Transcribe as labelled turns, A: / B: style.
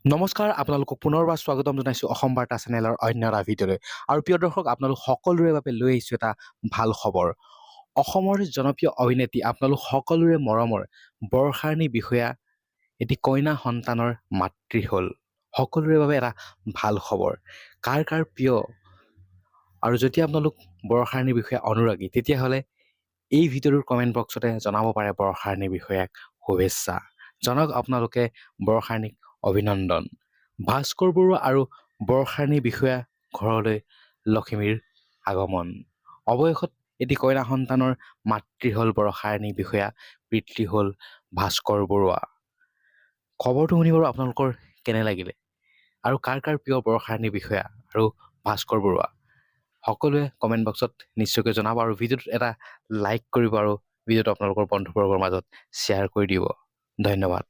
A: নমস্কাৰ, আপোনালোকক পুনৰবাৰ স্বাগতম জনাইছোঁ অসম বাৰ্তা চেনেলৰ অন্য এটা ভিডিঅ'লৈ। আৰু প্ৰিয় দৰ্শক, আপোনালোক সকলোৰে বাবে লৈ আহিছোঁ এটা ভাল খবৰ। অসমৰ জনপ্ৰিয় অভিনেত্ৰী আপোনালোক সকলোৰে মৰমৰ বৰষাৰাণী বিষয়া এটি কন্যা সন্তানৰ মাতৃ হ'ল। সকলোৰে বাবে এটা ভাল খবৰ। কাৰ কাৰ প্ৰিয় আৰু যদি আপোনালোক বৰষাৰাণী বিষয়া অনুৰাগী, তেতিয়াহ'লে এই ভিডিঅ'টোৰ কমেণ্ট বক্সতে জনাব পাৰে বৰষাৰাণী বিষয়াক শুভেচ্ছা। জনাওক আপোনালোকে বৰষাৰাণীক অভিনন্দন। ভাস্কৰ বৰুৱা আৰু বৰষাৰাণী বিষয়া ঘৰলৈ লখিমীৰ আগমন। অৱশেষত এটি কন্যা সন্তানৰ মাতৃ হ'ল বৰষাৰাণী বিষয়া, পিতৃ হ'ল ভাস্কৰ বৰুৱা। খবৰটো শুনি বাৰু আপোনালোকৰ কেনে লাগিলে? আৰু কাৰ কাৰ প্ৰিয় বৰষাৰাণী বিষয়া আৰু ভাস্কৰ বৰুৱা? সকলোৱে কমেণ্ট বক্সত নিশ্চয়কৈ জনাব আৰু ভিডিঅ'টোত এটা লাইক কৰিব আৰু ভিডিঅ'টো আপোনালোকৰ বন্ধুবৰ্গৰ মাজত শ্বেয়াৰ কৰি দিব। ধন্যবাদ।